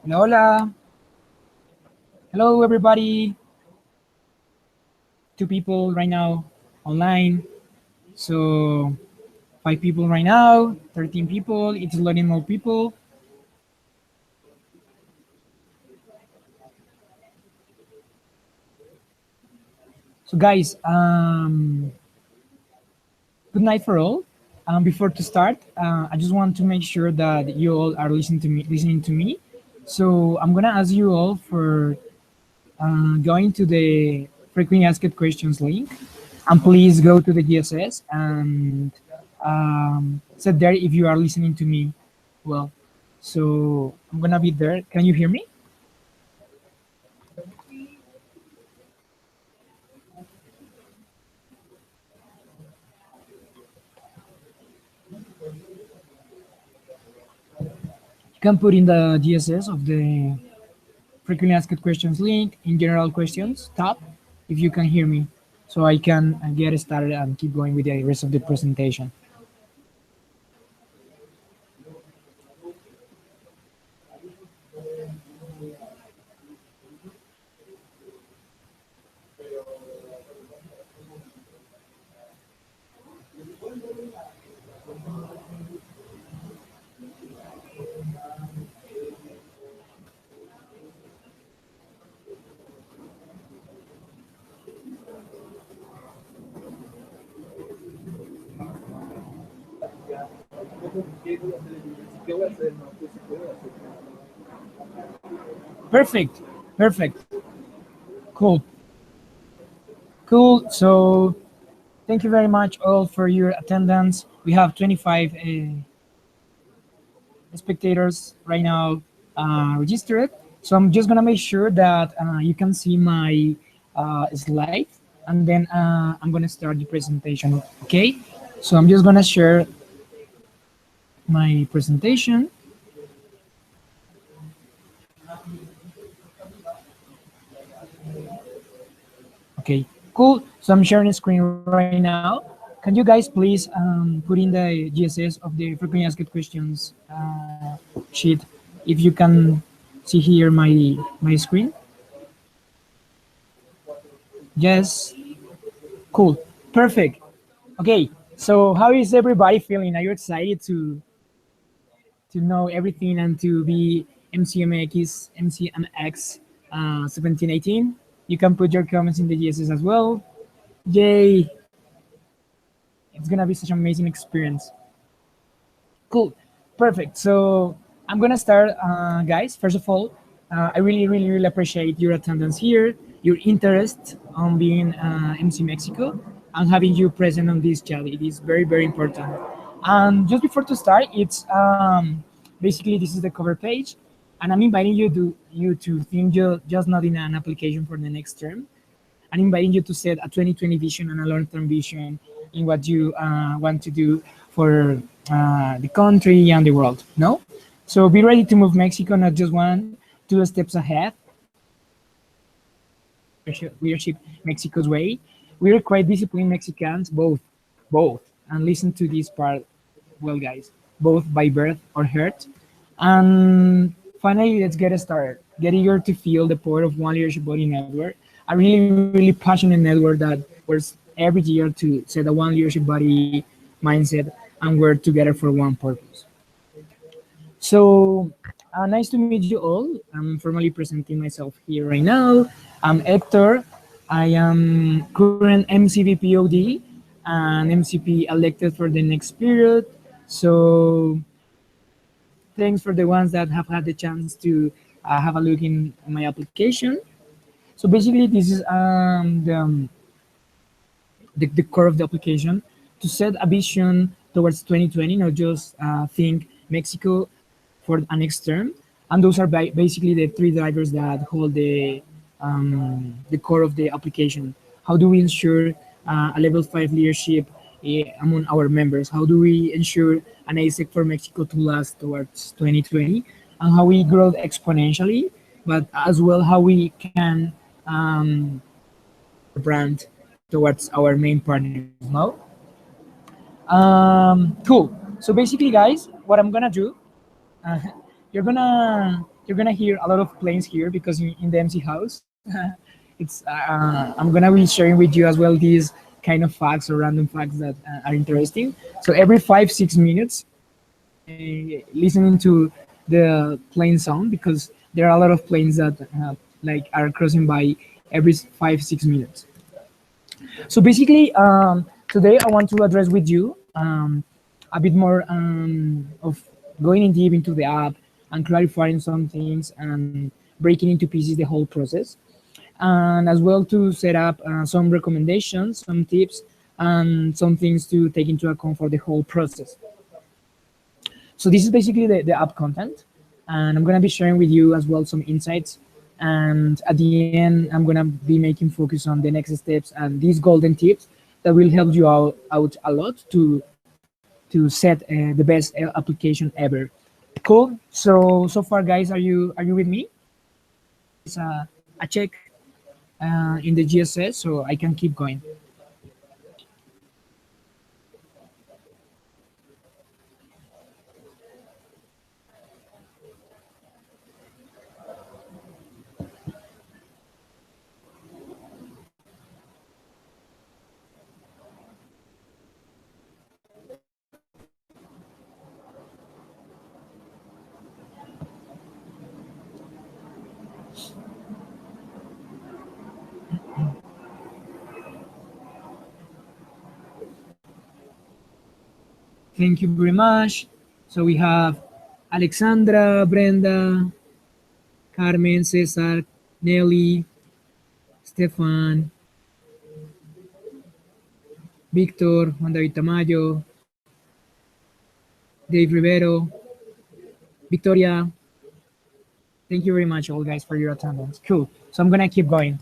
Hola, hola. Hello, everybody. 2 people right now online. So 5 people right now, 13 people. It's loading more people. So guys, good night for all. Before to start, I just want to make sure that you all are listening to me. So I'm gonna ask you all for going to the frequently asked questions link, and please go to the GSS and set there if you are listening to me well. So I'm gonna be there. Can you hear me? You can put in the GSS of the frequently asked questions link in general questions tab if you can hear me, so I can get started and keep going with the rest of the presentation. Perfect, perfect, cool, cool. So thank you very much all for your attendance. We have 25 spectators right now registered. So I'm just gonna make sure that you can see my slide, and then I'm gonna start the presentation. Okay. So I'm just gonna share my presentation. Okay. Cool. So I'm sharing the screen right now. Can you guys please put in the GSS of the frequently asked questions sheet if you can see here my screen? Yes. Cool. Perfect. Okay. So how is everybody feeling? Are you excited to know everything and to be MCMX 1718? You can put your comments in the GSS as well. Yay. It's gonna be such an amazing experience. Cool. Perfect. So I'm gonna start, guys. First of all, I really appreciate your attendance here, your interest on being MC Mexico, and having you present on this chat. It is very important. And just before to start, it's basically this is the cover page, and I'm inviting you to think just not in an application for the next term. I'm inviting you to set a 2020 vision and a long-term vision in what you want to do for the country and the world. No, so be ready to move Mexico not just 1, 2 steps ahead. Leadership Mexico's way. We require disciplined Mexicans, both, and listen to this part, well, guys, both by birth or hurt. And finally, let's get started. Get eager to feel the power of one leadership body network, a really passionate network that works every year to set a one leadership body mindset and work together for one purpose. So, nice to meet you all. I'm formally presenting myself here right now. I'm Hector. I am current MCVPOD and MCP elected for the next period. So, thanks for the ones that have had the chance to have a look in my application. So basically, this is the core of the application to set a vision towards 2020, not just think Mexico for a next term. And those are basically the three drivers that hold the core of the application. How do we ensure a level 5 leadership among our members? How do we ensure an ASEC for Mexico to last towards 2020? And how we grow exponentially, but as well how we can brand towards our main partners now. Cool. So basically, guys, what I'm gonna do, uh, you're gonna you're gonna hear a lot of planes here because in the MC house, it's I'm gonna be sharing with you as well these kind of facts or random facts that are interesting. So every 5 6 minutes, listening to the plane sound because there are a lot of planes that like are crossing by every 5 6 minutes. So basically, today I want to address with you a bit more of going in deep into the app and clarifying some things and breaking into pieces the whole process, and as well to set up some recommendations, some tips, and some things to take into account for the whole process. So this is basically the app content, and I'm gonna be sharing with you as well some insights. And at the end, I'm gonna be making focus on the next steps and these golden tips that will help you out a lot to set the best application ever. Cool. So far, guys, are you with me? It's a check in the GSS, so I can keep going. Thank you very much. So we have Alexandra, Brenda, Carmen, Cesar, Nelly, Stefan, Victor, Juan David Tamayo, Dave Rivero, Victoria. Thank you very much, all guys, for your attendance. Cool. So I'm gonna keep going.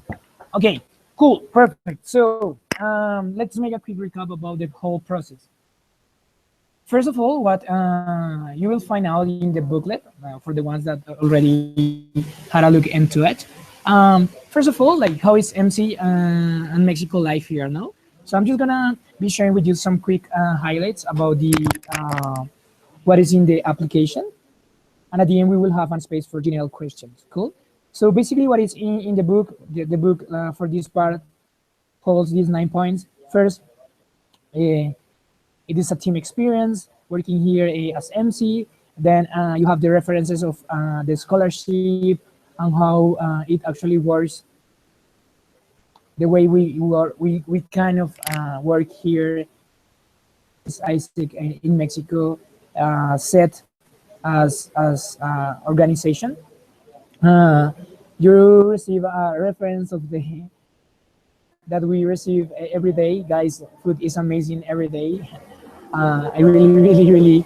Okay. Cool. Perfect. So let's make a quick recap about the whole process. First of all, what you will find out in the booklet for the ones that already had a look into it. First of all, like how is MC and Mexico life here now? So I'm just gonna be sharing with you some quick highlights about the what is in the application, and at the end we will have a space for general questions. Cool. So basically, what is in the book, the book for this part holds these 9 points. First, it is a team experience working here as MC. Then you have the references of the scholarship and how it actually works, the way we kind of work here is Isaac in Mexico set as organization. Uh, you receive a reference of the that we receive every day. Guys, food is amazing every day. I really, really, really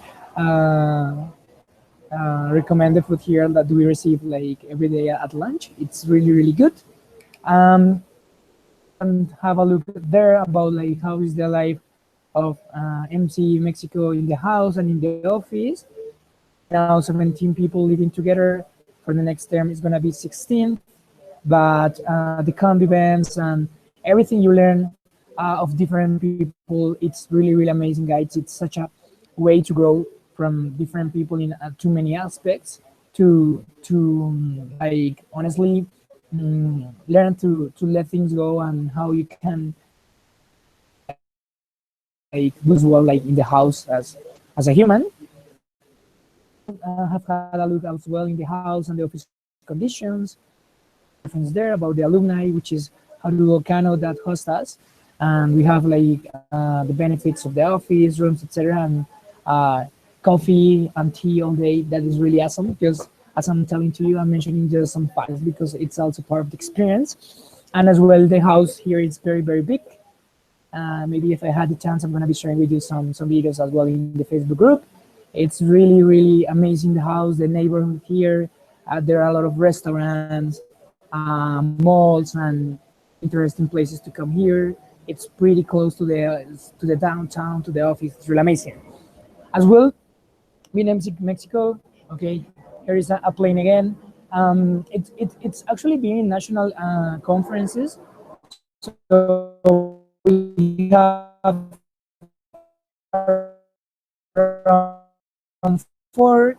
recommend the food here that we receive like every day at lunch. It's really, really good. Um, and have a look there about like how is the life of MC Mexico in the house and in the office. Now 17 people living together. For the next term, it's gonna be 16. But the convivence and everything you learn of different people, it's really, really amazing, guys. It's such a way to grow from different people in too many aspects to like honestly learn to let things go and how you can like do as well like in the house as a human. Have had a look as well in the house and the office conditions. Reference there about the alumni, which is how the volcano that host us, and we have like the benefits of the office rooms, etc., and coffee and tea all day. That is really awesome because as I'm telling to you, I'm mentioning just some facts because it's also part of the experience. And as well, the house here is very, very big. Maybe if I had the chance, I'm gonna be sharing with you some videos as well in the Facebook group. It's really, really amazing, the house, the neighborhood here. There are a lot of restaurants, malls, and interesting places to come here. It's pretty close to the downtown, to the office. It's really amazing. As well, in Mexico, okay, here is a plane again. It's actually been in national conferences. So we have around four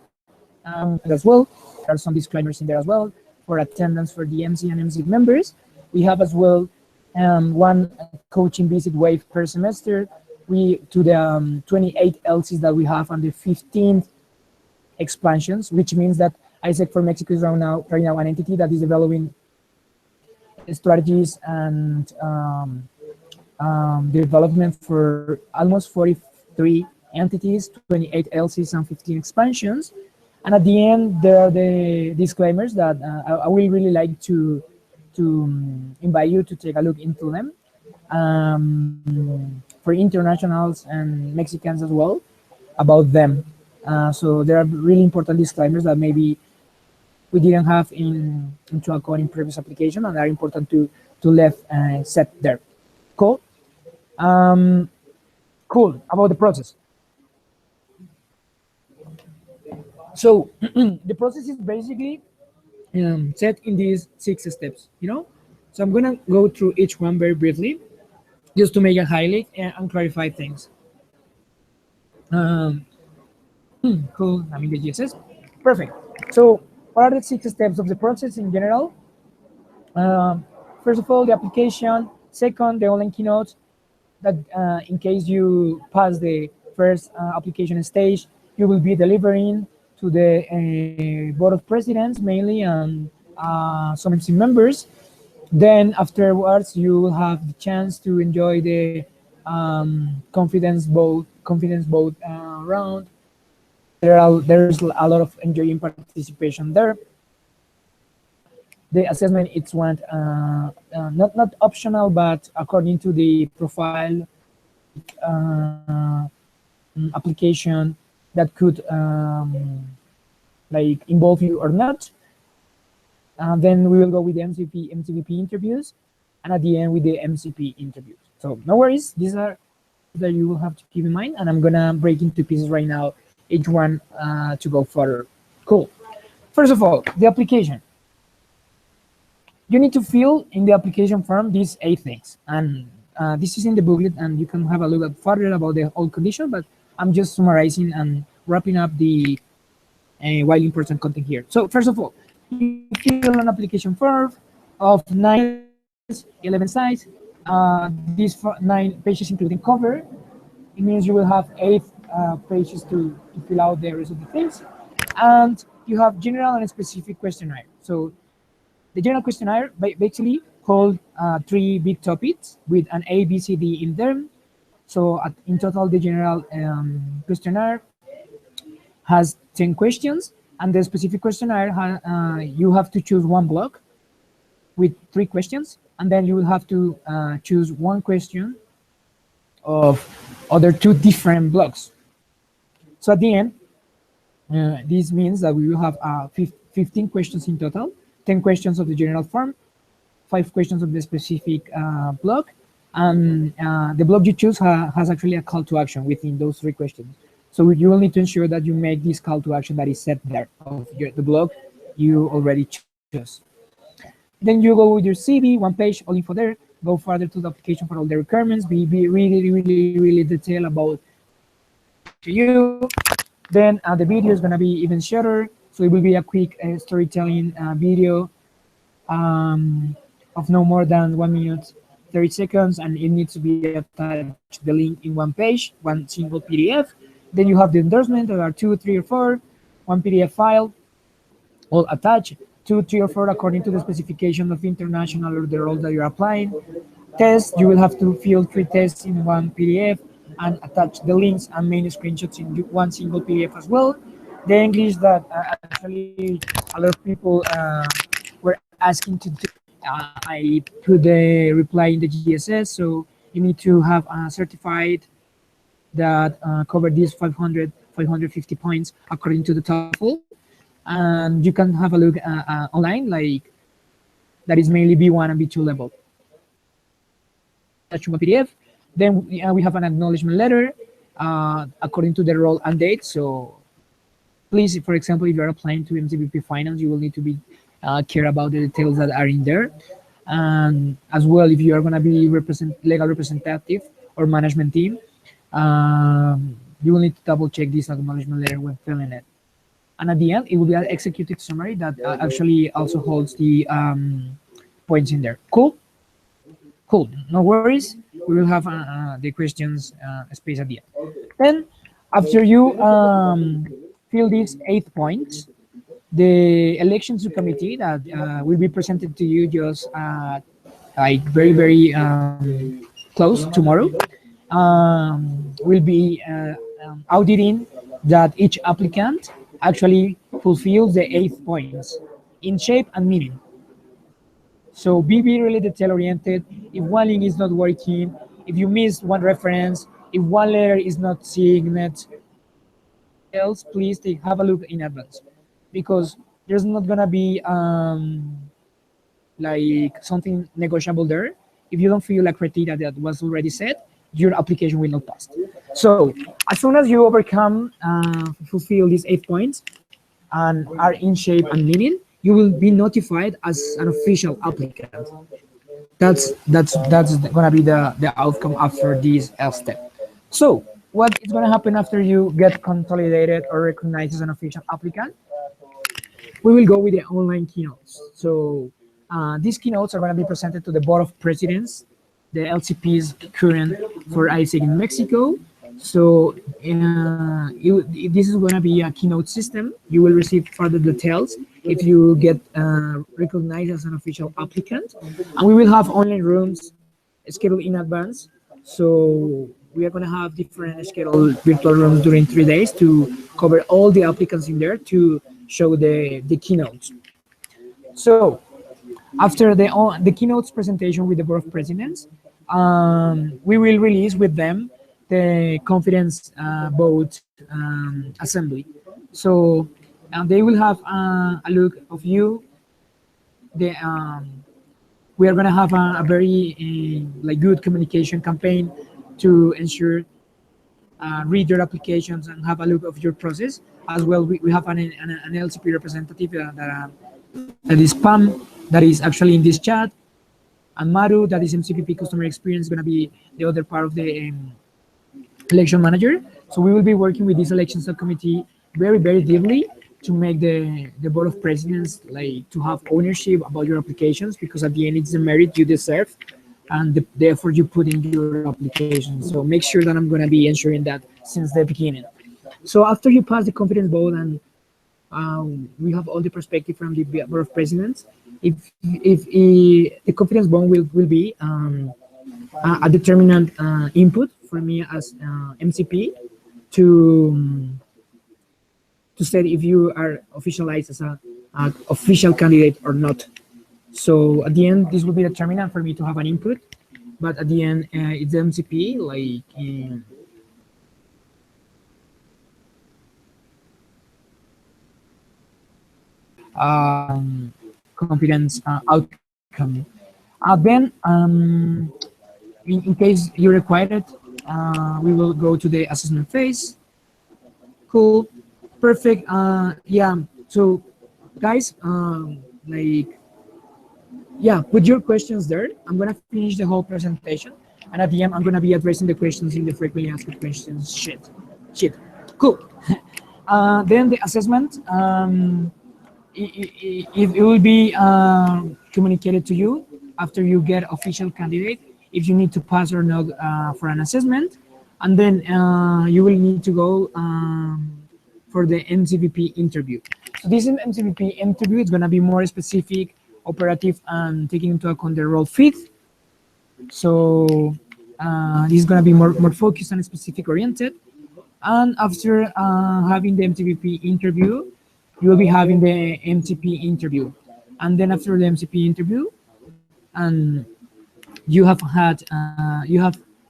as well. There are some disclaimers in there as well for attendance for the MC and MC members. We have as well one coaching visit wave per semester. We to the 28 LCs that we have on the 15th expansions, which means that ISEC for Mexico is right now an entity that is developing strategies and development for almost 43 entities, 28 LCs, and 15 expansions. And at the end, there are the disclaimers that I will really like to invite you to take a look into them for internationals and Mexicans as well about them. So there are really important disclaimers that maybe we didn't have into a code in previous application, and are important to left set there. Cool. Cool about the process. So the process is basically set in these 6 steps, you know. So I'm gonna go through each one very briefly, just to make a highlight and clarify things. Cool. I'm in the GSS. Perfect. So what are the 6 steps of the process in general? First of all, the application. Second, the online keynote. That in case you pass the first application stage, you will be delivering to the board of presidents mainly and some MC members. Then afterwards, you will have the chance to enjoy the confidence vote round. There's a lot of enjoying participation there. The assessment, it's one not optional, but according to the profile application that could like involve you or not. Then we will go with the MCVP interviews, and at the end with the MCP interviews. So no worries, these are that you will have to keep in mind, and I'm gonna break into pieces right now, each one to go further. Cool. First of all, the application. You need to fill in the application form these 8 things, and this is in the booklet, and you can have a look at further about the whole condition, but I'm just summarizing and wrapping up the widely important content here. So first of all, you fill an application form of 9, 11 sides. These 9 pages including cover. It means you will have 8 pages to fill out the rest of the things. And you have general and specific questionnaire. So the general questionnaire basically hold 3 big topics with an A, B, C, D in them. So in total, the general questionnaire has 10 questions, and the specific questionnaire, you have to choose one block with 3 questions, and then you will have to choose one question of other 2 different blocks. So at the end, this means that we will have 15 questions in total, 10 questions of the general form, 5 questions of the specific block, and the block you choose has actually a call to action within those 3 questions. So you will need to ensure that you make this call to action that is set there of the block you already chose. Then you go with your CV, 1 page, all info there. Go further to the application for all the requirements. Be really detailed about you. Then the video is gonna be even shorter, so it will be a quick storytelling video of no more than 1 minute 30 seconds, and it needs to be attached the link in 1 page, 1 single PDF. Then you have the endorsement. There are 2, 3, or 4, 1 PDF file, all attached, 2, 3, or 4 according to the specification of international or the role that you're applying. Tests, you will have to fill 3 tests in 1 PDF and attach the links and main screenshots in 1 single PDF as well. The English that actually a lot of people were asking to do, I put the reply in the GSS, so you need to have a certified that cover these 550 points according to the TOEFL, and you can have a look online, like that is mainly B1 and B2 level. That's one PDF. Then we have an acknowledgement letter according to the role and date. So please, for example, if you're applying to MCVP Finance, you will need to be care about the details that are in there. And as well, if you are going to be legal representative or management team, you will need to double check this acknowledgement letter when filling it. and at the end it will be an executed summary that actually also holds the points in there. Cool. Cool, no worries. We will have the questions space at the end. Then, after you fill these 8 points, the elections committee that will be presented to you just like very close tomorrow will be auditing that each applicant actually fulfills the 8 points in shape and meaning. So be really detail oriented. If one link is not working, if you missed one reference, if one letter is not signed, else please have a look in advance, because there's not gonna be like something negotiable there. If you don't feel like criteria that was already set, your application will not pass. So as soon as you overcome, fulfill these 8 points and are in shape and meaning, you will be notified as an official applicant. That's gonna be the outcome after this step. So what is gonna happen after you get consolidated or recognized as an official applicant? We will go with the online keynotes. So these keynotes are going to be presented to the Board of Presidents, the LCPs current for ISEG in Mexico. So this is going to be a keynote system. You will receive further details if you get recognized as an official applicant. And we will have online rooms scheduled in advance. So we are going to have different scheduled virtual rooms during 3 days to cover all the applicants in there to show the keynotes. So after the keynotes presentation with the Board of Presidents, we will release with them the confidence vote assembly. So they will have a look of you. We are going to have a very like good communication campaign to ensure read your applications and have a look of your process. As well, we have an LCP representative that is Pam, that is actually in this chat, and Maru, that is MCVP customer experience, going to be the other part of the election manager. So we will be working with this election subcommittee very deeply to make the Board of Presidents like to have ownership about your applications, because at the end it's the merit you deserve and the effort you put in your application. So make sure that I'm going to be ensuring that since the beginning. So after you pass the confidence vote and we have all the perspective from the Board of Presidents, if the confidence vote will be a determinant input for me as MCP to say if you are officialized as a official candidate or not. So at the end, this will be determinant for me to have an input, but at the end, it's the MCP like confidence outcome. Then, in case you require it, we will go to the assessment phase. Cool, perfect. Yeah. So, guys, like. Yeah, put your questions there. I'm going to finish the whole presentation. And at the end, I'm going to be addressing the questions in the frequently asked questions sheet. Cool. Then the assessment, it will be communicated to you after you get official candidate, if you need to pass or not for an assessment. And then you will need to go for the MCVP interview. So this MCVP interview is going to be more specific, operative, and taking into account the role fit. So this is going to be more focused and specific oriented. And after having the MCVP interview, you will be having the MCP interview. And then after the MCP interview, and you have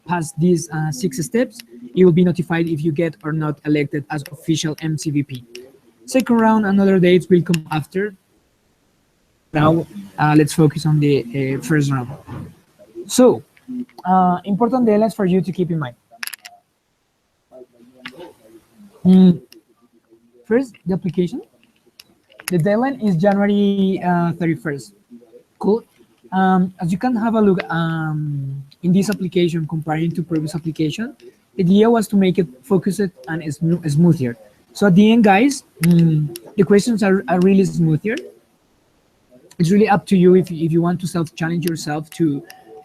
passed these 6 steps, you will be notified if you get or not elected as official MCVP. Second round and other dates will come after. Now, let's focus on the first round. So, important deadlines for you to keep in mind. First, the application. The deadline is January 31st. Cool. As you can have a look in this application comparing to previous application, the idea was to make it focused and smoother. So at the end, guys, the questions are really smooth here. It's really up to you if you want to self-challenge yourself to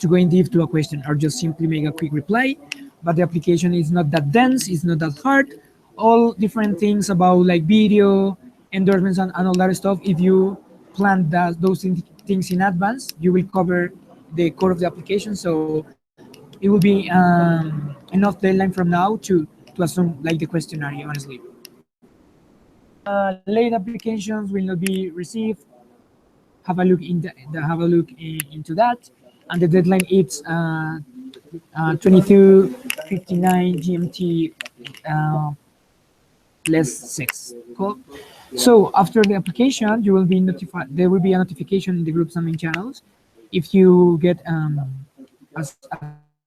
go in deep to a question or just simply make a quick reply. But the application is not that dense, it's not that hard. All different things about like video, endorsements, and all that stuff. If you plan those things in advance, you will cover the core of the application. So it will be enough deadline from now to assume like the questionnaire, honestly. Late applications will not be received. Have a look have a look into that, and the deadline is 22:59 GMT uh, less 6. Cool. So after the application, you will be notified. There will be a notification in the groups and main channels if you get as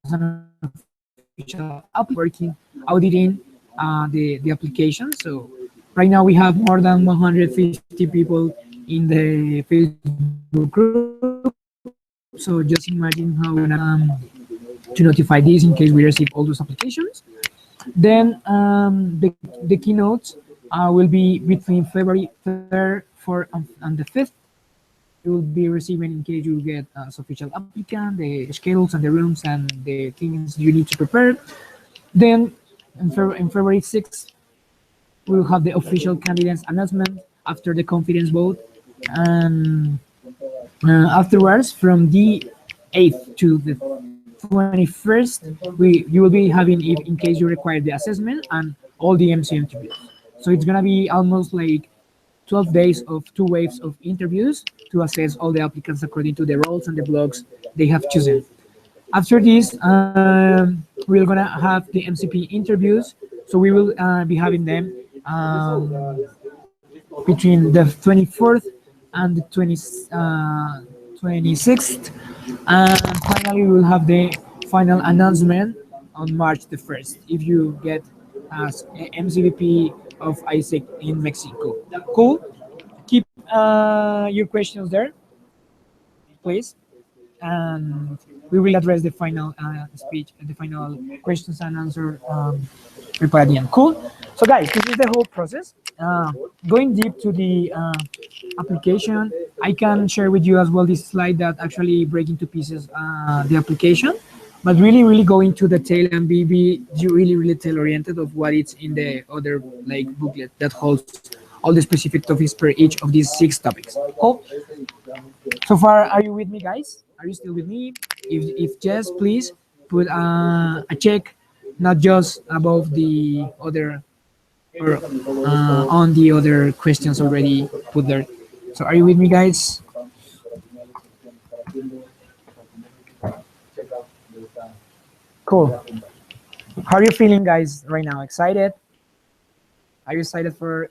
an official working auditing the application. So right now we have more than 150 people in the Facebook group. So just imagine how we're gonna to notify these in case we receive all those applications. Then the keynotes will be between February 3rd, 4th, and the 5th. You will be receiving in case you get as official applicant, the schedules and the rooms and the things you need to prepare. Then in February 6th, we will have the official candidates announcement after the confidence vote. And afterwards, from the 8th to the 21st, you will be having, if in case you require the assessment and all the MC interviews. So it's gonna be almost like 12 days of 2 waves of interviews to assess all the applicants according to the roles and the blogs they have chosen. After this, we're gonna have the MCP interviews. So we will be having them between the 24th and the 26th. And finally, we will have the final announcement on March the 1st if you get as MCVP of ISEC in Mexico. Cool. Keep your questions there, please. And we will address the final speech, the final questions and answer report at the end. Cool. So guys, this is the whole process. Going deep to the application, I can share with you as well this slide that actually break into pieces the application, but really go into detail and be really tail oriented of what it's in the other like booklet that holds all the specific topics per each of these 6 topics. Cool. So far, are you with me, guys? Are you still with me? If yes, please put a check, not just above the other or on the other questions already put there. So are you with me, guys? Cool. How are you feeling, guys, right now? Excited? Are you excited for?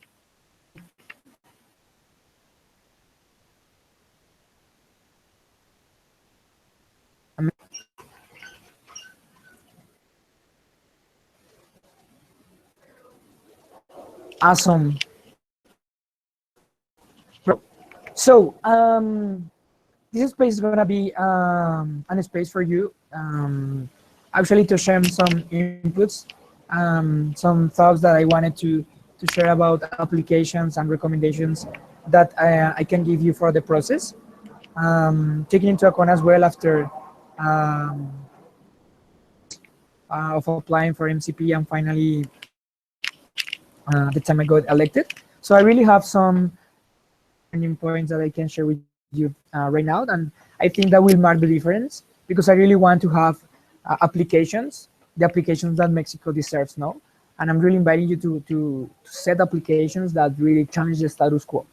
Awesome. So this space is gonna be a space for you actually to share some inputs, some thoughts that I wanted to share about applications and recommendations that I can give you for the process. Taking into account as well after of applying for MCP and finally the time I got elected. So I really have some learning points that I can share with you right now, and I think that will mark the difference because I really want to have applications, the applications that Mexico deserves now, and I'm really inviting you to set applications that really challenge the status quo.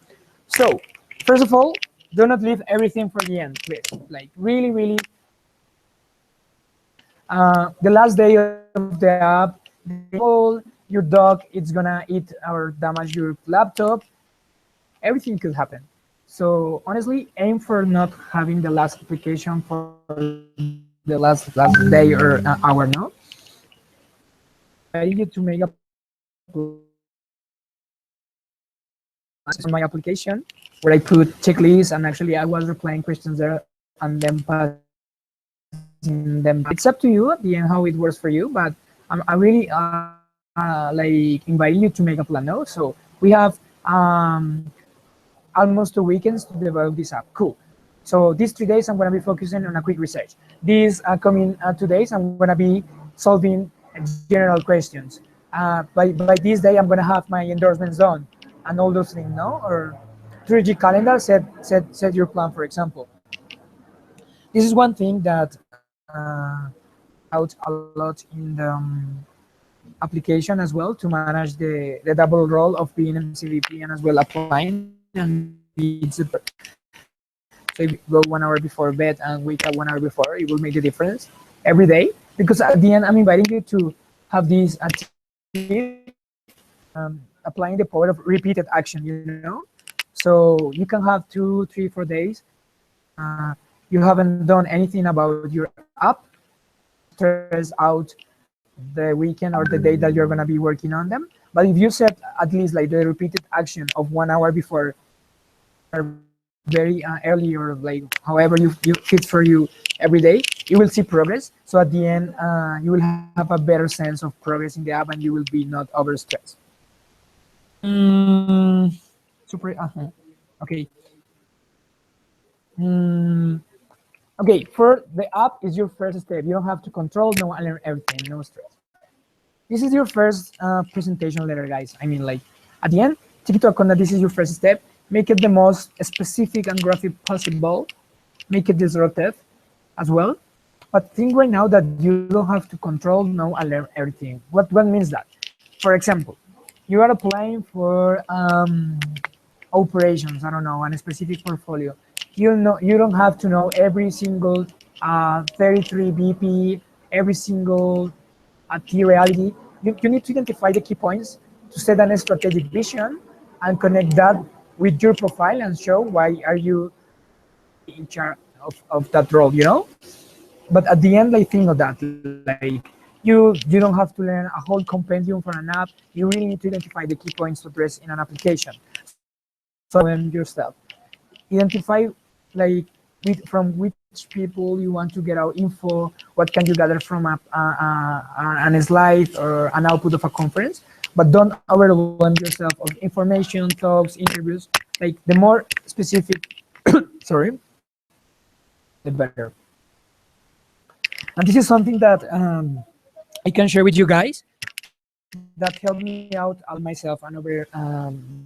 So first of all, do not leave everything for the end, please. Like really, the last day of the app, your dog it's gonna eat or damage your laptop. Everything could happen. So honestly, aim for not having the last application for the last day or hour. No, I need you to make a on my application where I put checklists and actually I was replying questions there and then passing them. It's up to you at the end how it works for you, but I really like inviting you to make a plan. No, so we have almost 2 weekends to develop this app. Cool. So these 3 days, I'm going to be focusing on a quick research. These coming 2 days, I'm going to be solving general questions. By this day, I'm going to have my endorsements done and all those things, no? Or 3G calendar, set your plan, for example. This is one thing that out a lot in the application as well to manage the double role of being MCVP and as well applying and needs the. So if you go 1 hour before bed and wake up 1 hour before, it will make the difference every day. Because at the end, I'm inviting you to have these activities, applying the power of repeated action, you know? So you can have 2, 3, 4 days. You haven't done anything about your app, stress out the weekend or the day that you're going to be working on them. But if you set at least like the repeated action of 1 hour before very early or like however you fits for you every day, you will see progress. So at the end, you will have a better sense of progress in the app and you will be not overstressed. Super. Okay. Okay, for the app is your first step. You don't have to control, no alert, everything, no stress. This is your first presentation letter, guys. I mean, like at the end, take into account that this is your first step. Make it the most specific and graphic possible. Make it disruptive as well. But think right now that you don't have to control, no alert, everything. What means that? For example, you are applying for operations. I don't know, on a specific portfolio. You don't have to know every single 33 BP, every single T reality. You need to identify the key points to set an strategic vision and connect that with your profile and show why are you in charge of that role, you know? But at the end, I think of that, like you don't have to learn a whole compendium for an app. You really need to identify the key points to address in an application. So yourself, identify like from which people you want to get out info, what can you gather from a slide or an output of a conference, but don't overwhelm yourself of information, talks, interviews. Like the more specific, sorry, the better. And this is something that I can share with you guys that helped me out myself and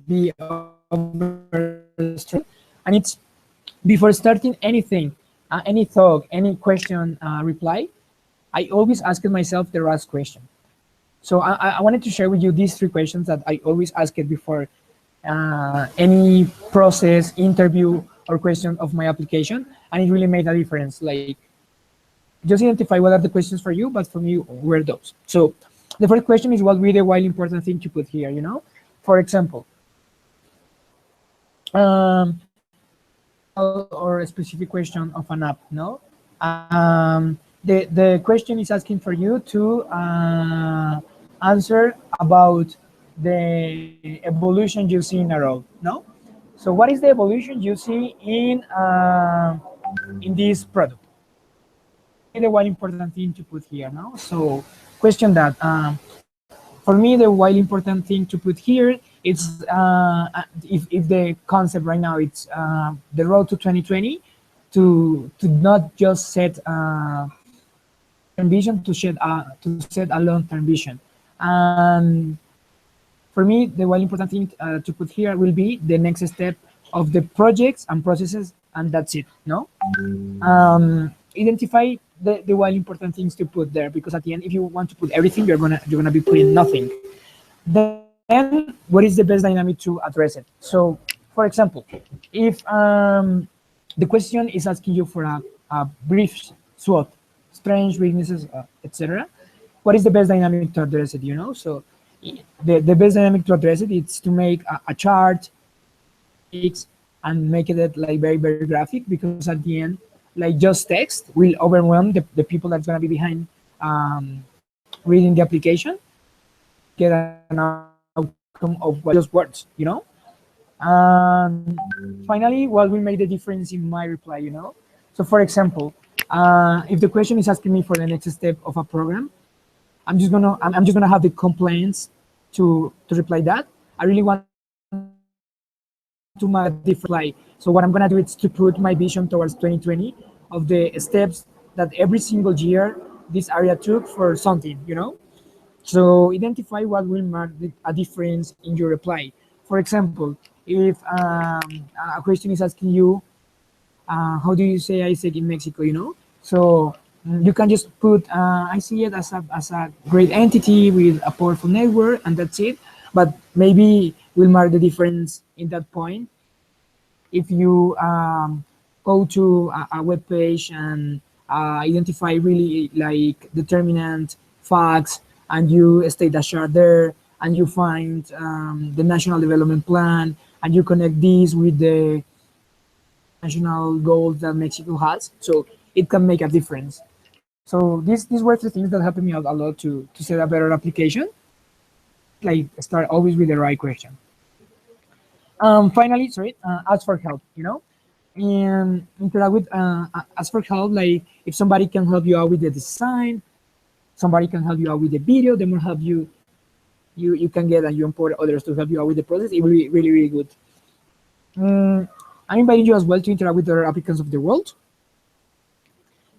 be over. And it's before starting anything, any talk, any question, reply, I always ask myself the last question. So I wanted to share with you these 3 questions that I always ask it before any process, interview, or question of my application, and it really made a difference. Like, just identify what are the questions for you, but for me, were those. So the first question is what would be the wild important thing to put here, you know? For example, or a specific question of an app, no? The question is asking for you to answer about the evolution you see in a role, no? So what is the evolution you see in this product? The one important thing to put here, no? So question that for me the one important thing to put here is if the concept right now it's the road to 2020, to not just set vision, to set a long-term vision. And for me the one important thing to put here will be the next step of the projects and processes, and that's it, no? Identify the one important things to put there, because at the end, if you want to put everything, you're gonna be putting nothing. Then what is the best dynamic to address it? So for example, if the question is asking you for a brief SWOT, strengths, weaknesses, etc., what is the best dynamic to address it, you know? So the best dynamic to address it is to make a chart and make it like very, very graphic, because at the end, like just text will overwhelm the people that's going to be behind reading the application, get an outcome of just words, you know? And finally, what will make the difference in my reply, you know? So for example, if the question is asking me for the next step of a program, I'm just gonna have the complaints to reply that. I really want to make a different reply. So what I'm gonna do is to put my vision towards 2020 of the steps that every single year this area took for something, you know. So identify what will mark a difference in your reply. For example, if a question is asking you, how do you say Isaac in Mexico, you know? So you can just put, I see it as a great entity with a powerful network, and that's it. But maybe will mark the difference in that point if you go to a web page and identify really like determinant facts, and you state a chart there, and you find the national development plan, and you connect these with the national goals that Mexico has. So it can make a difference. So these were the things that helped me out a lot to set a better application. Like start always with the right question. Finally, sorry, ask for help. You know, and interact with ask for help. Like if somebody can help you out with the design, somebody can help you out with the video. The more help you can get, and you empower others to help you out with the process, it will be really really good. I'm inviting you as well to interact with other applicants of the world.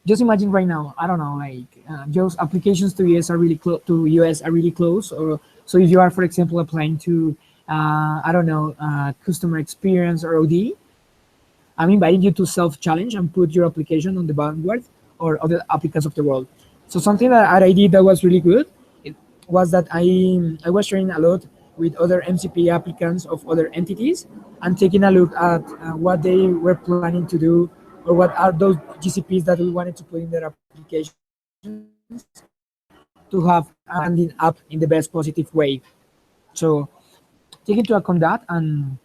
Just imagine right now, I don't know, like those applications to US are really close. To US are really close. Or so if you are, for example, applying to I don't know, customer experience or OD, I'm inviting you to self-challenge and put your application on the vanguard or other applicants of the world. So something that I did that was really good, it was that I was sharing a lot with other MCP applicants of other entities, and taking a look at what they were planning to do, or what are those GCPs that we wanted to put in their applications to have landing up in the best positive way. So take into account that, and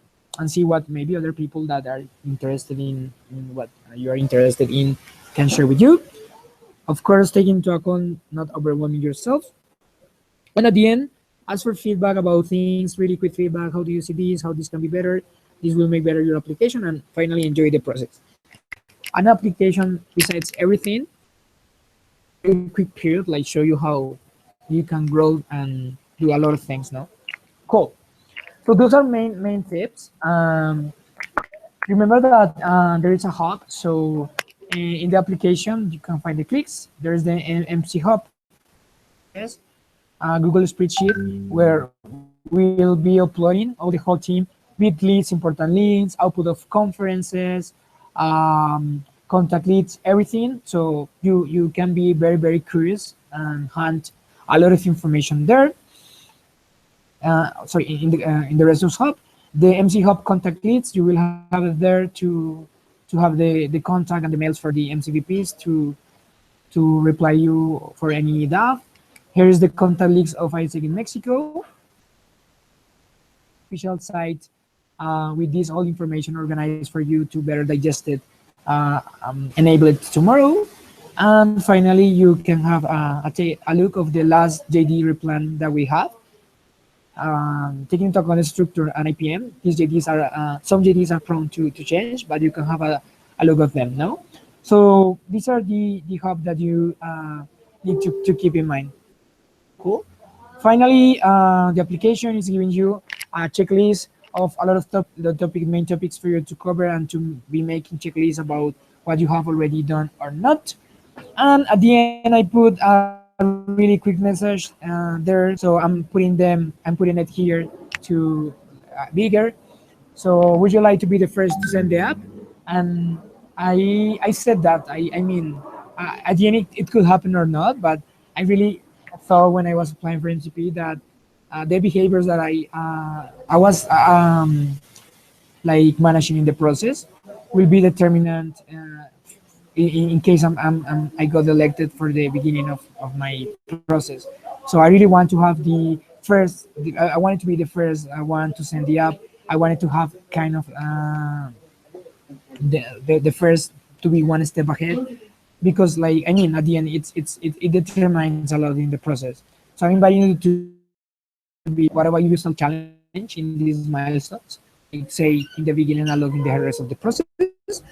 see what maybe other people that are interested in what you are interested in can share with you. Of course, take into account not overwhelming yourself. And at the end, ask for feedback about things, really quick feedback. How do you see this? How this can be better? This will make better your application. And finally, enjoy the process. An application, besides everything, very quick period, like show you how you can grow and do a lot of things. No, cool. So those are main tips. Remember that there is a hub. So in the application, you can find the clicks. There's the MC hub, yes, Google spreadsheet where we'll be uploading all the whole team with leads, important leads, output of conferences, contact leads, everything. So you can be very curious and hunt a lot of information there. Sorry, in the resource hub, the MC hub contact leads, you will have it there to have the contact and the mails for the MCVPs to reply you for any DAF. Here is the contact links of Isaac in Mexico, official site with this all information organized for you to better digest it, enable it tomorrow. And finally, you can have a look of the last JD replan that we have. Taking into account the structure and IPM, these JDs are some JDs are prone to change, but you can have a look of them. No, so these are the hub that you need to keep in mind. Cool. Finally, the application is giving you a checklist of a lot of main topics for you to cover, and to be making checklists about what you have already done or not. And at the end, I put a really quick message there. So I'm putting it here to bigger. So would you like to be the first to send the app? And I said that. I mean, at the end it could happen or not, but I really thought when I was applying for MCP that the behaviors that I was like managing in the process will be determinant in case I got elected for the beginning of my process. So I really want to have the first. I wanted to be the first one to send the app. I wanted to have kind of the first to be one step ahead, because like I mean at the end it determines a lot in the process. So I'm inviting you to be whatever you self challenge in these milestones, like say in the beginning and along in the rest of the process. Is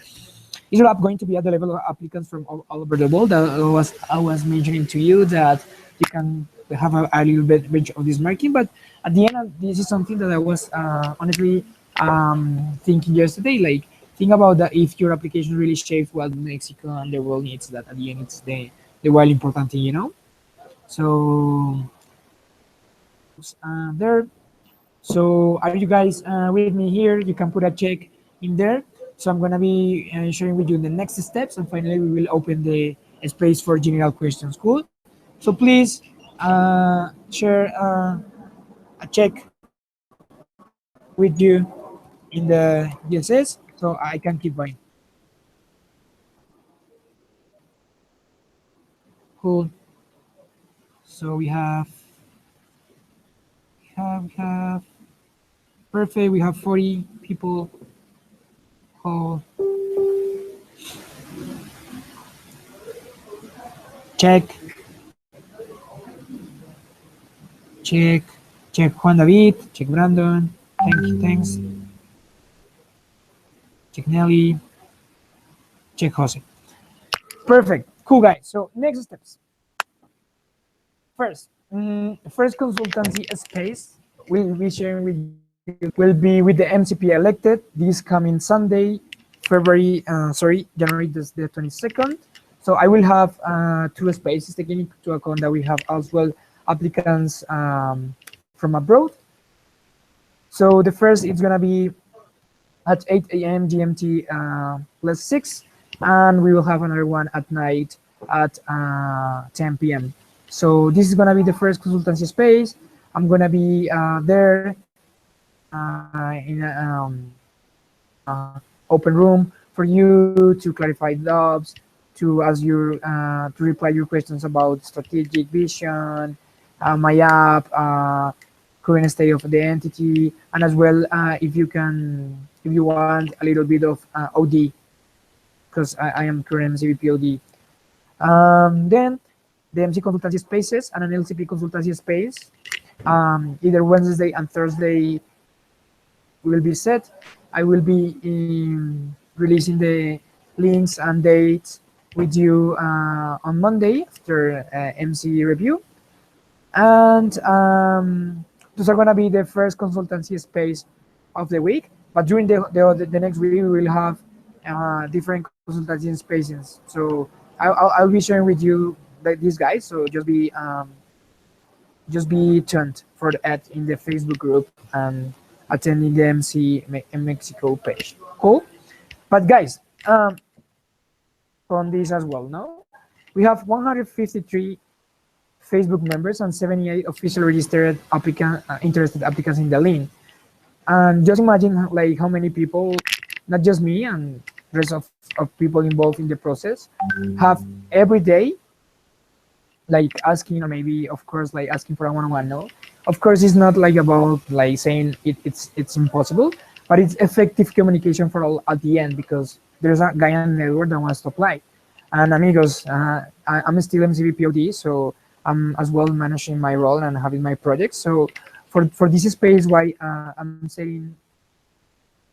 your app going to be at the level of applicants from all over the world? I was mentioning to you that you can have a little bit range of this marking. But at the end, this is something that I was honestly thinking yesterday. Like, think about that if your application really shapes what Mexico and the world needs. That at the end, it's the really important thing, you know. So there. So are you guys with me here? You can put a check in there. So I'm gonna be sharing with you the next steps, and finally we will open the space for general questions. Cool. So please share a check with you in the GSS, so I can keep going. Cool. So we have perfect. We have 40 people. Call check check check Juan David. Check Brandon. Thanks. Check Nelly. Check Jose. Perfect. Cool, guys. So next steps. First consultancy space we'll be sharing with you will be with the MCP elected this coming Sunday, January the 22nd. So I will have two spaces taking into account that we have as well applicants from abroad. So the first is gonna be at 8 a.m. GMT +6, and we will have another one at night at 10 p.m. So this is gonna be the first consultancy space. I'm gonna be there in an open room for you to clarify doubts, to ask your to reply your questions about strategic vision, my app, current state of the entity, and as well if you want a little bit of OD, because I am current MCVP OD. Then the MC consultancy spaces and an LCP consultancy space. Either Wednesday and Thursday will be set. I will be releasing the links and dates with you on Monday after MC review. And those are going to be the first consultancy space of the week. But during the next week, we will have different consultancy spaces. So I'll be sharing with you these guys. So just be tuned for that in the Facebook group and attending the MC Mexico page. Cool. But guys, on this as well, no, we have 153 Facebook members and 78 official registered interested applicants in the link. And just imagine like how many people, not just me and rest of people involved in the process, have every day like asking, or maybe of course like asking for a one-on-one. No, of course it's not like about like saying it's impossible, but it's effective communication for all at the end, because there's a guy on the network that wants to apply. And amigos, I'm still MCVPOD, so I'm as well managing my role and having my projects. So for this space, why I'm saying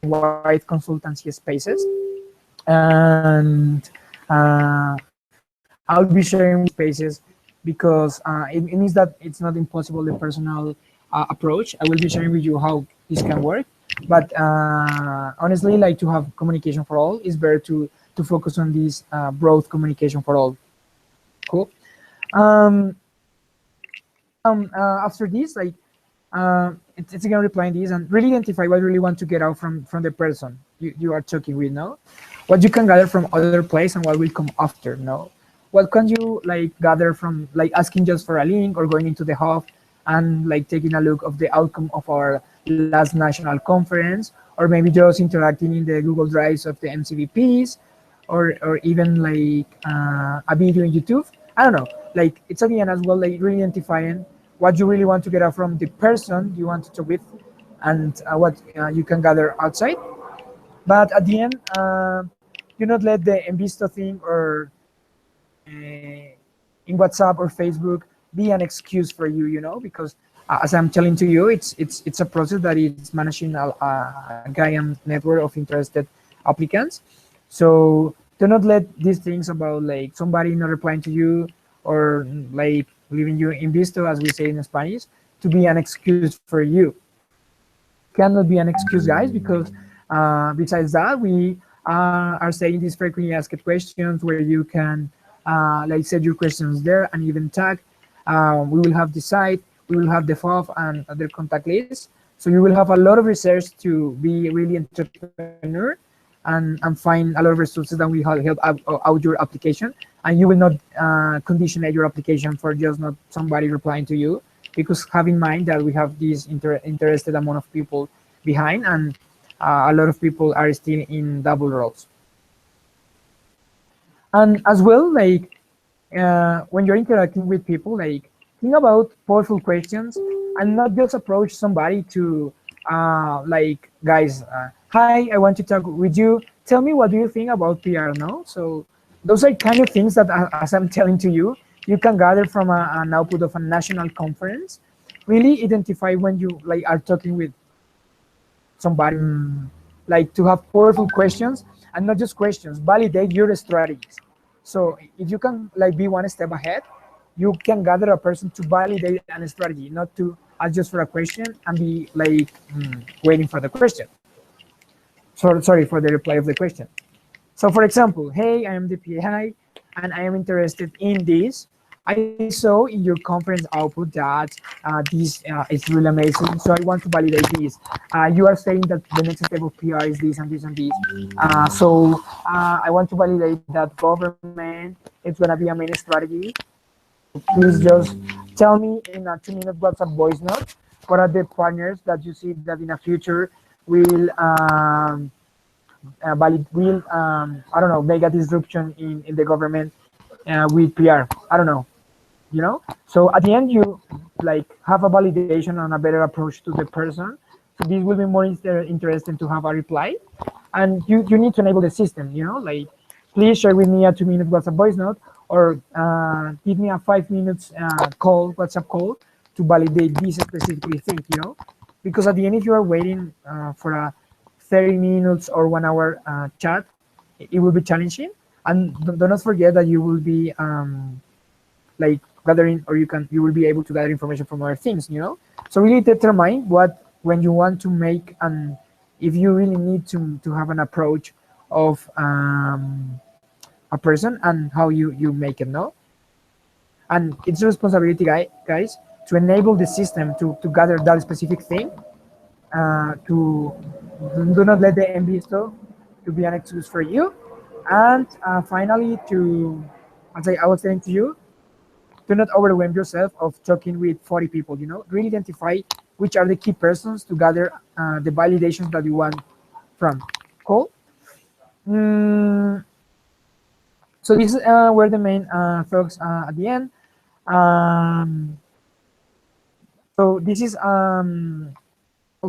wide consultancy spaces, and I'll be sharing spaces because it means that it's not impossible the personal approach. I will be sharing with you how this can work, but honestly, like to have communication for all is better to focus on this broad communication for all. Cool. After this, like it's again replying this and really identify what you really want to get out from the person you are talking with. No, what you can gather from other place and what will come after. No, what can you like gather from like asking just for a link or going into the hub and like taking a look of the outcome of our last national conference, or maybe just interacting in the Google Drives of the MCVPs, or even like a video on YouTube. I don't know, like it's again as well like really identifying what you really want to get out from the person you want to talk with, and what you can gather outside. But at the end, do not let the Envisto thing or in WhatsApp or Facebook be an excuse for you, you know, because as I'm telling to you, it's a process that is managing a giant network of interested applicants. So do not let these things about like somebody not replying to you or like leaving you in visto, as we say in Spanish, to be an excuse for you. Cannot be an excuse, guys, because besides that, we are saying these frequently asked questions where you can like set your questions there and even tag. We will have the site, we will have the FOF and other contact lists. So you will have a lot of research to be really entrepreneur and find a lot of resources that will help out your application. And you will not conditionate your application for just not somebody replying to you, because have in mind that we have this interested amount of people behind, and a lot of people are still in double roles. And as well, like when you're interacting with people, like think about powerful questions and not just approach somebody to like, guys, hi, I want to talk with you. Tell me, what do you think about PR? No, so those are kind of things that, as I'm telling to you, you can gather from an output of a national conference. Really identify when you like are talking with somebody, like to have powerful questions and not just questions, validate your strategies. So if you can like be one step ahead, you can gather a person to validate a strategy, not to ask just for a question and be like waiting for the question. Sorry for the reply of the question. So for example, hey, I am the PI and I am interested in this. I saw in your conference output that this is really amazing. So I want to validate this. You are saying that the next step of PR is this and this and this. So I want to validate that government, it's going to be a main strategy. Please just tell me in a 2-minute WhatsApp voice note what are the partners that you see that in the future will will I don't know, make a disruption in the government with PR. I don't know, you know. So at the end, you like have a validation and a better approach to the person. So this will be more interesting to have a reply, and you need to enable the system. You know, like please share with me a 2-minute WhatsApp voice note, or give me a 5 minutes call, WhatsApp call, to validate this specific thing. You know, because at the end, if you are waiting for a 30 minutes or 1 hour chat, it will be challenging. And do not forget that you will be like gathering, or you will be able to gather information from other things, you know. So really determine what, when you want to make, and if you really need to have an approach of a person and how you make it, no. And it's a responsibility, guys, to enable the system to gather that specific thing, to do not let the MBSO to be an excuse for you. And finally, to, as I was saying to you, do not overwhelm yourself of talking with 40 people. You know, really identify which are the key persons to gather the validations that you want from. Cool. So these were the main thoughts at the end. So this is all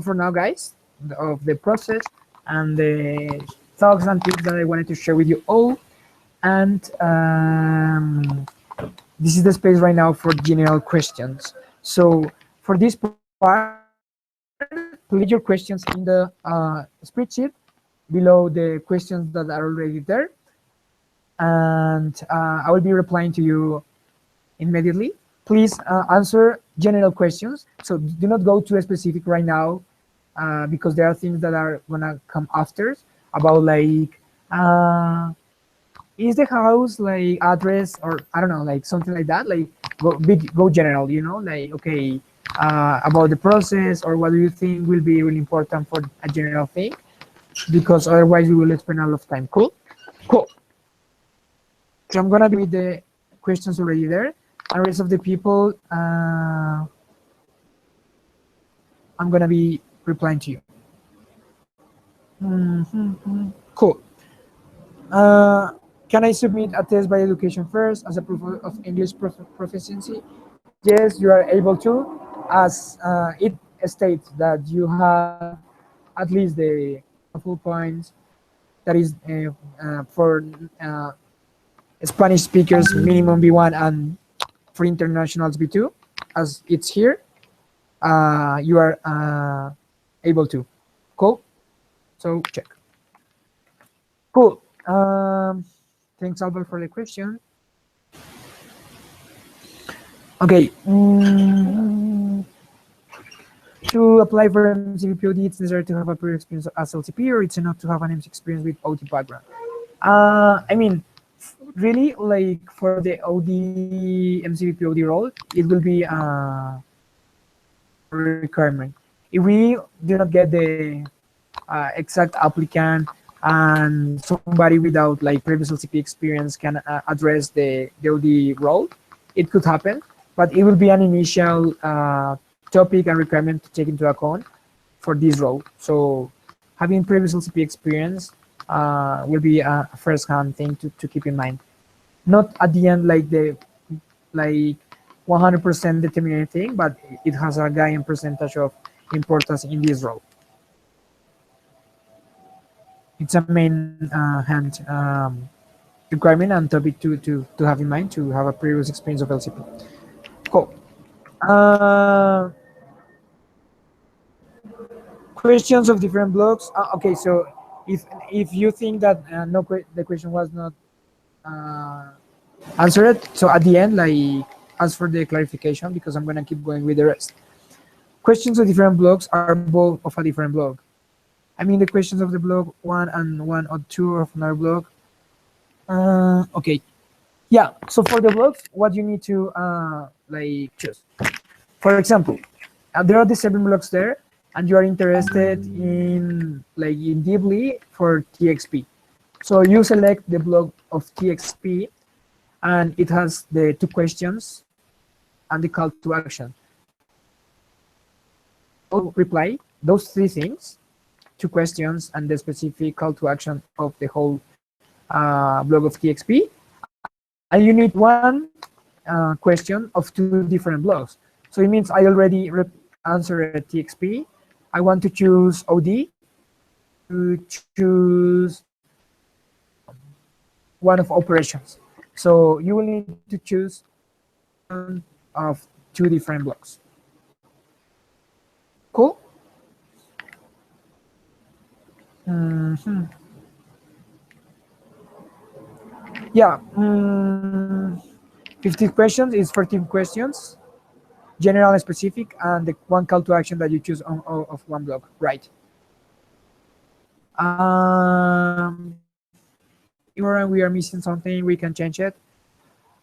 for now, guys, of the process and the thoughts and tips that I wanted to share with you all. And this is the space right now for general questions. So for this part, place your questions in the spreadsheet below the questions that are already there. And I will be replying to you immediately. Please answer general questions. So do not go too specific right now, because there are things that are gonna come after about like is the house like address, or I don't know, like something like that. Like go general, you know, like okay, about the process, or what do you think will be really important for a general thing, because otherwise we will spend a lot of time. Cool. So I'm gonna be with the questions already there, and the rest of the people, I'm gonna be replying to you. Cool. Can I submit a test by education first as a proof of English proficiency? Yes, you are able to, as it states that you have at least the full points. That is for Spanish speakers minimum B1, and for internationals B2, as it's here. You are able to. Cool. So check. Cool. Thanks, Albert, for the question. Okay. To apply for MCVPOD, it's necessary to have a prior experience as LCP, or it's enough to have an MC experience with OT background. I mean, really, like for the OD MCVPOD role, it will be a requirement. If we do not get the exact applicant and somebody without like previous LCP experience can address the OD role, it could happen, but it will be an initial topic and requirement to take into account for this role. So having previous LCP experience will be a first-hand thing to keep in mind. Not at the end like the like 100% determining thing, but it has a giant percentage of importance in this role. It's a main hand requirement and topic to have in mind to have a previous experience of LCP. Cool. Questions of different blogs. Okay, so if you think that the question was not answered, so at the end, like ask for the clarification because I'm gonna keep going with the rest. Questions of different blogs are both of a different blog. I mean the questions of the blog one and one or two of another blog. Okay, yeah. So for the blogs, what you need to like choose. For example, there are the 7 blogs there, and you are interested in like in deeply for TXP. So you select the blog of TXP, and it has the 2 questions and the call to action. Reply those 3 things, 2 questions and the specific call to action of the whole blog of TXP, and you need 1 question of 2 different blogs. So it means I already answered TXP. I want to choose OD, to choose one of operations. So you will need to choose one of 2 different blogs. Cool. Yeah. 50 questions is 14 questions, general and specific, and the 1 call to action that you choose of 1 blog, right? If we are missing something, we can change it.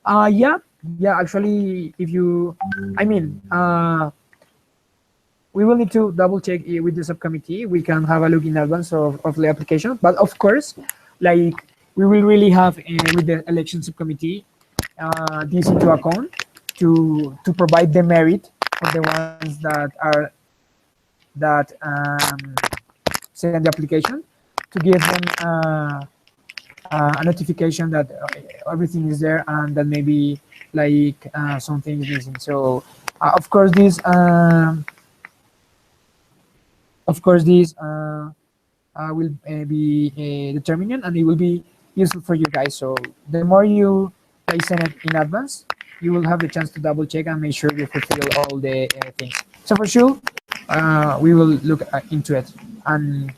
Yeah. Actually, if you, I mean, we will need to double check with the subcommittee. We can have a look in advance of the application, but of course, like we will really have with the election subcommittee this into account to provide the merit of the ones that send the application, to give them a notification that everything is there and that maybe like something is missing. So of course this will be determinant, and it will be useful for you guys. So the more you send it in advance, you will have the chance to double check and make sure you fulfill all the things. So for sure, we will look into it. And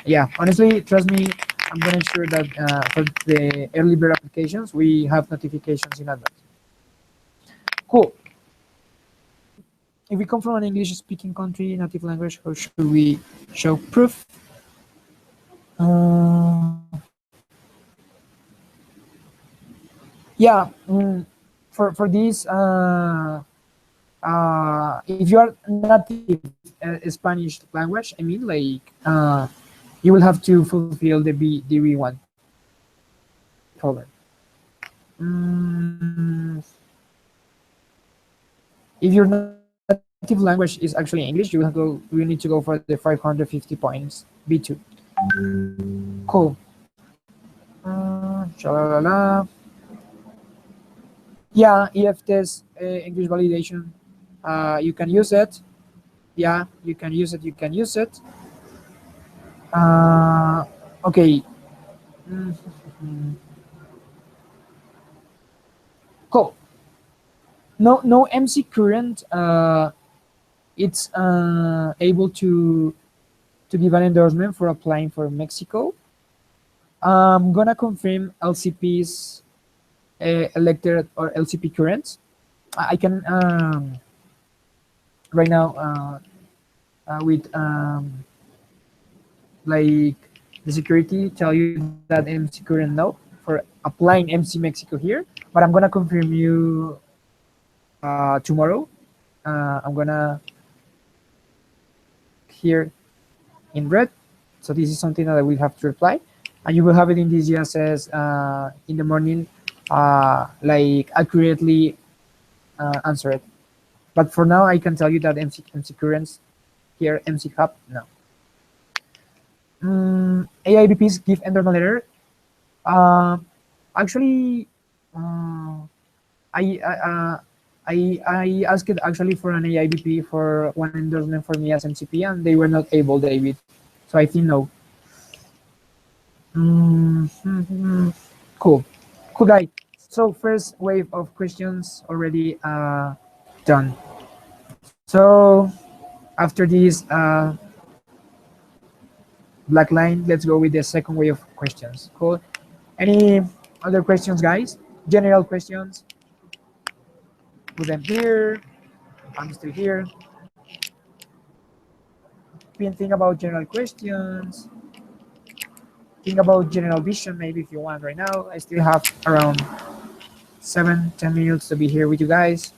yeah, honestly, trust me, I'm gonna ensure that for the early bird applications, we have notifications in advance. Cool. If we come from an English-speaking country, native language, how should we show proof? Yeah, for this, if you are native Spanish language, I mean, like you will have to fulfill the B1 problem. If your native language is actually English, you need to go for the 550 points B2. Cool. Yeah, EF test, English validation, you can use it. Yeah, you can use it. Okay. Cool. No MC current. It's able to give an endorsement for applying for Mexico. I'm gonna confirm LCP's elected or LCP currents. I can right now with like the security tell you that MC current no for applying MC Mexico here, but I'm gonna confirm you tomorrow. I'm gonna here in red, so this is something that we have to reply, and you will have it in this GSS in the morning, like accurately answer it. But for now, I can tell you that MC currents here MC hub no. AIBPs give endorsement letter. Uh, Actually, uh, I, I, uh, I asked actually for an AIBP for one endorsement for me as MCP, and they were not able, David. So I think no. Cool, cool guy. So first wave of questions already done. So after this black line, let's go with the second wave of questions. Cool. Any other questions, guys? General questions. Put them here. I'm still here. Think about general questions. Think about general vision, maybe if you want right now. I still have around 7-10 minutes to be here with you guys.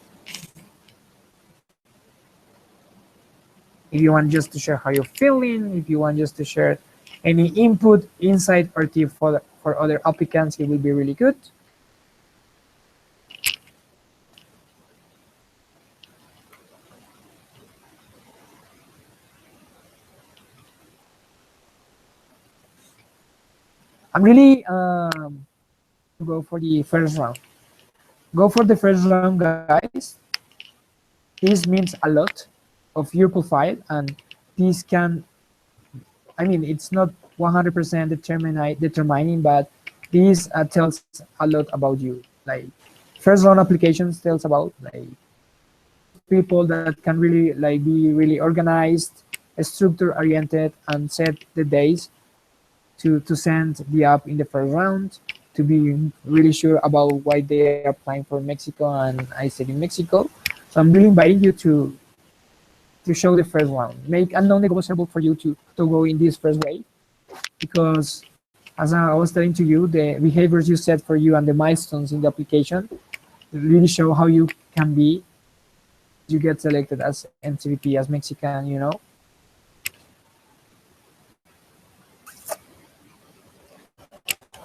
If you want just to share how you're feeling, if you want just to share any input, insight, or tip for other applicants, it will be really good. I'm really go for the first round. Go for the first round, guys. This means a lot of your profile, and this can, I mean, it's not 100% determining, but this tells a lot about you. Like first round applications tells about like people that can really like be really organized, structure oriented, and set the days to send the app in the first round, to be really sure about why they are applying for Mexico, and I said in Mexico. So I'm really inviting you to show the first round. Make a non-negotiable for you to go in this first way, because as I was telling to you, the behaviors you set for you and the milestones in the application really show how you can be. You get selected as MCVP, as Mexican, you know.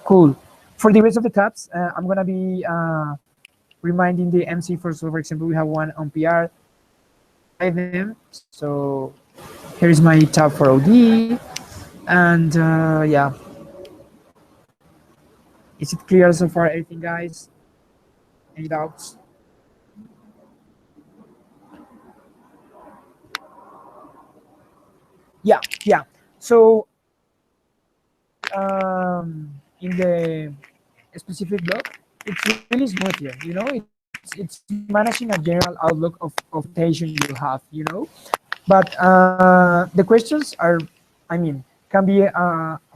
Cool. For the rest of the tabs, I'm gonna be reminding the MC for, so for example, we have one on PR, them. So here's my tab for OD, and yeah. Is it clear so far, everything, guys? Any doubts? Yeah, yeah. So in the specific blog, it's really smooth here. You know, it's managing a general outlook of attention you have. You know, but the questions are, I mean, can be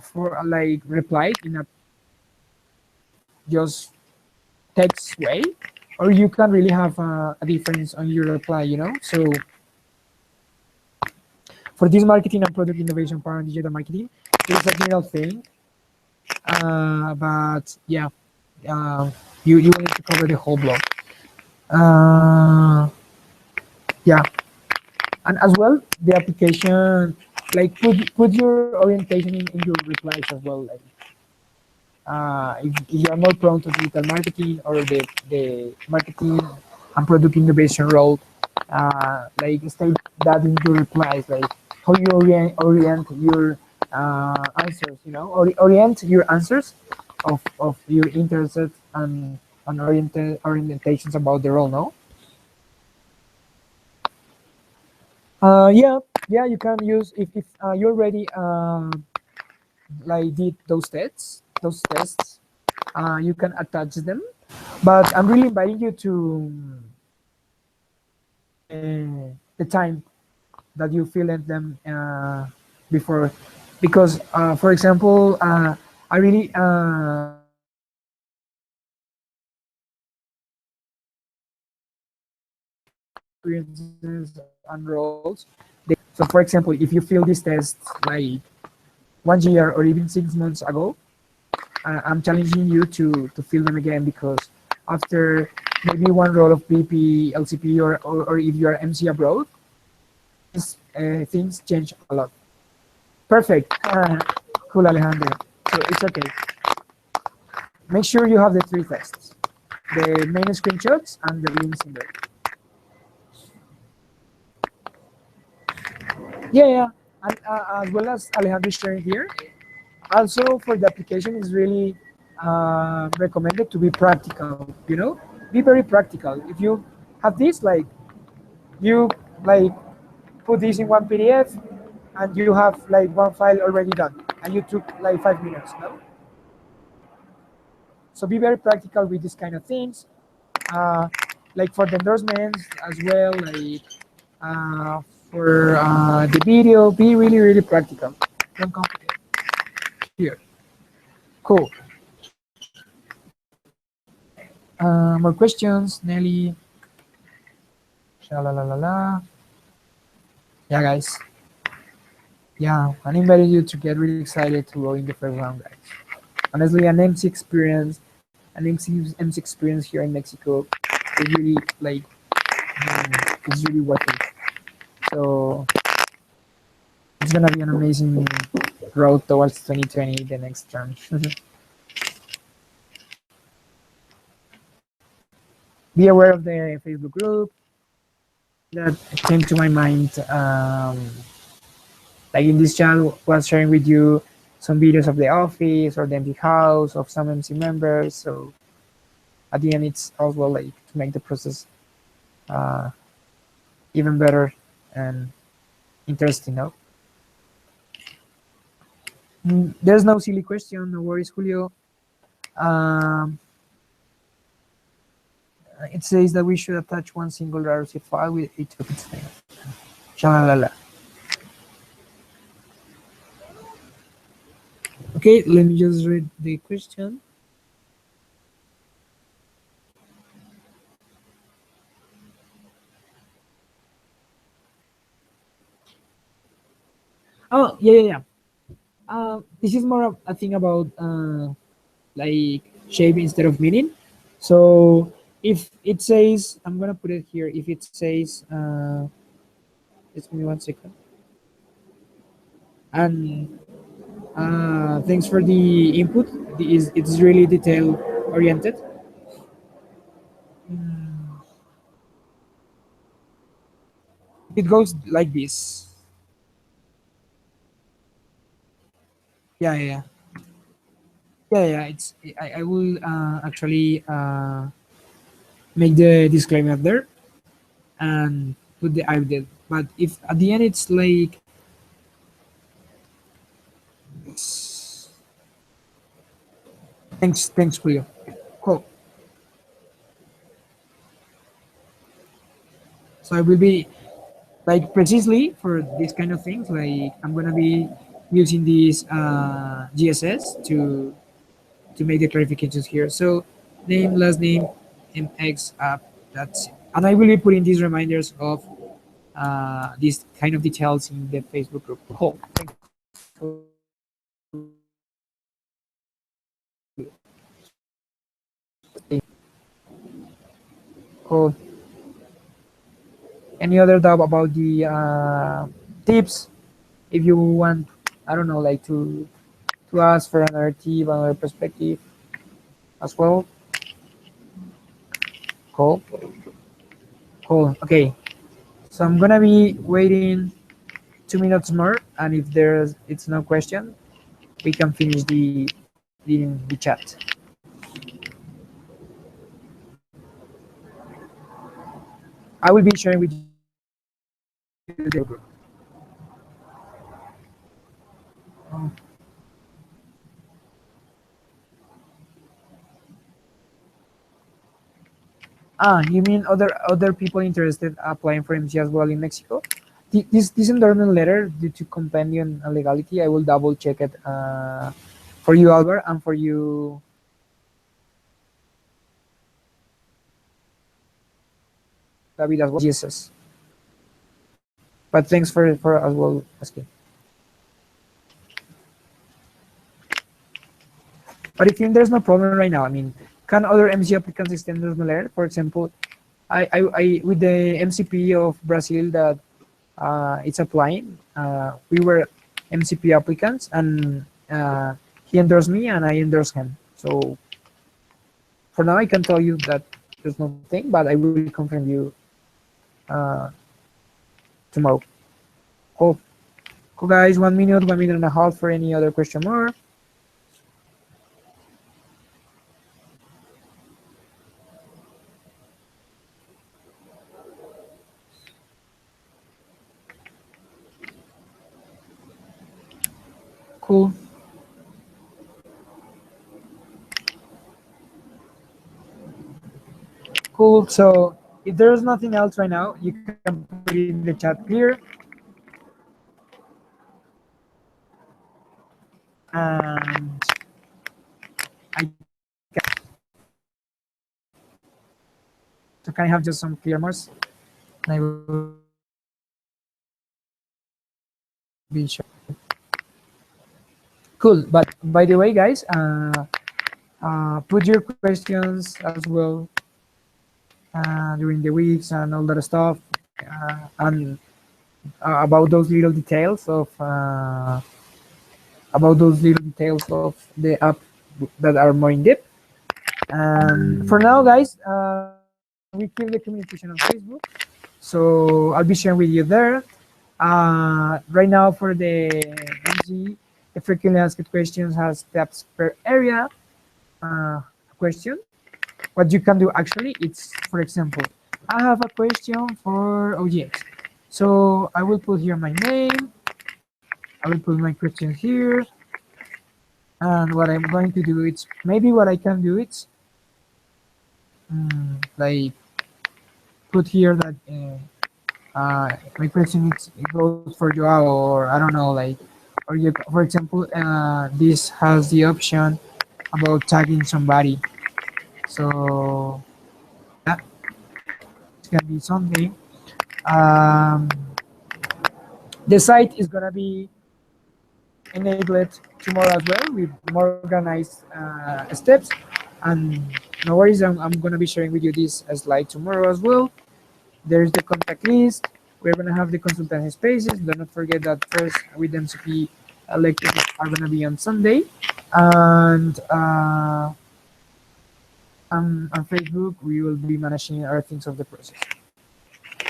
for like replied in a just text way, or you can really have a difference on your reply. You know, so for this marketing and product innovation part and digital marketing, it's a general thing. But yeah, you will need to cover the whole blog. Uh, yeah, and as well the application, like put your orientation in your replies as well. Like if you are more prone to digital marketing or the marketing and product innovation role, like state that in your replies, like how you orient your answers, you know, orient your answers of your interests and orientations about the role, no? Yeah, yeah, you can use if you already like did those tests, you can attach them. But I'm really inviting you to the time that you fill in them before, because for example, I really experiences and roles. So, for example, if you fill this test like 1 year or even 6 months ago, I'm challenging you to fill them again, because after maybe one role of BP, LCP, or if you are MC abroad, things change a lot. Perfect. Cool, Alejandro. So it's okay. Make sure you have the three tests, the main screenshots and the links in there. Yeah, yeah. And as well as Alejandro is sharing here, also for the application is really recommended to be practical, be very practical. If you have this, like, you like put this in one PDF and you have like one file already done, and you took like 5 minutes, no? So be very practical with these kind of things, like for the endorsements as well, like for the video, be really, really practical. Don't complicate. Here. Cool. More questions, Nelly. Sha-la-la-la-la. Yeah, guys. Yeah, I'm inviting you to get really excited to go in the first round, guys. Honestly, an MC experience here in Mexico is really like it's really worth it. So it's gonna be an amazing road towards 2020, the next term. Be aware of the Facebook group that came to my mind. Like in this channel, was sharing with you some videos of the office or the empty house of some MC members. So at the end, it's also like to make the process uh, even better and interesting. No, there's no silly question. No worries, Julio. Um, it says that we should attach one single RC file with each of its name. Shalalala. Okay, let me just read the question. Oh, yeah, yeah, yeah. This is more of a thing about like shape instead of meaning. So if it says, I'm gonna put it here. If it says, just give me 1 second. And thanks for the input. It's really detail oriented. Mm, It goes like this. Yeah, yeah, yeah. Yeah, yeah. I will actually make the disclaimer there and put the I did. But if at the end it's like, thanks for you. Cool. So I will be like precisely for these kind of things. Like I'm gonna be using this GSS to make the clarifications here. So name, last name, MX app. That's it. And I will be putting these reminders of these kind of details in the Facebook group. Cool. Thank you. Cool. Any other doubt about the tips? If you want, I don't know, like to ask for another tip, another perspective as well. Cool. Cool. Okay. So I'm gonna be waiting 2 minutes more, and if there's it's no question, we can finish the chat. I will be sharing with you the group. Um, you mean other people interested applying for MC as well in Mexico? This endorsement letter due to companion and legality, I will double check it for you, Albert, and for you. David as well. Jesus. But thanks for as well asking. But if there's no problem right now, I mean, can other MC applicants extend their letter? For example, I with the MCP of Brazil that it's applying, we were MCP applicants, and he endorsed me and I endorsed him. So for now, I can tell you that there's nothing, but I will confirm you uh, tomorrow. Cool. Cool, guys. 1 minute, 1 minute and a half for any other question more. Cool. Cool. So if there's nothing else right now, you can put it in the chat clear. And I so can I have just some clear marks? And I will be sure. Cool. But by the way, guys, put your questions as well during the weeks and all that stuff, and about those little details of the app that are more in depth. And for now, guys, we keep the communication on Facebook, so I'll be sharing with you there. Right now, for the MG, the frequently asked questions has steps per area question. What you can do actually, it's, for example, I have a question for OGX. So I will put here my name, I will put my question here, and what I'm going to do, it's maybe what I can do, it's like put here that my question is, it goes for Joao, or I don't know, like, or you, for example, this has the option about tagging somebody. So yeah, it's gonna be something. The site is gonna be enabled tomorrow as well with more organized steps. And no worries, I'm gonna be sharing with you this slide tomorrow as well. There's the contact list. We're gonna have the consultant spaces. Do not forget that first with MCP lectures are gonna be on Sunday, and on Facebook we will be managing our things of the process.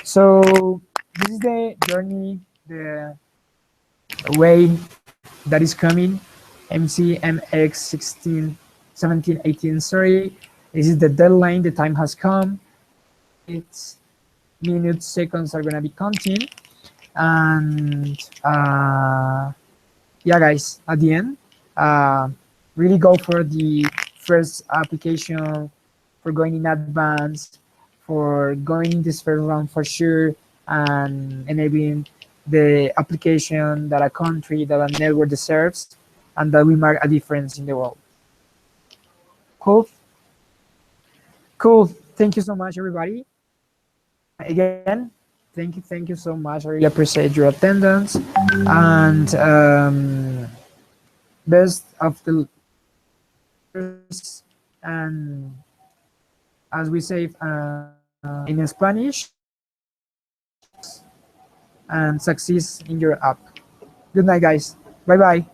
So this is the journey, the way that is coming. MCMX 16, 17, 18. Sorry, this is the deadline. The time has come. It's minutes, seconds are gonna be counting, and yeah, guys. At the end, really go for the first application, for going in advance, for going in this first round for sure, and enabling the application that a country, that a network deserves, and that we mark a difference in the world. Cool. Cool. Thank you so much, everybody. Again, thank you so much. I really appreciate your attendance, and best of the, and as we say in Spanish, and success in your app. Good night, guys. Bye bye.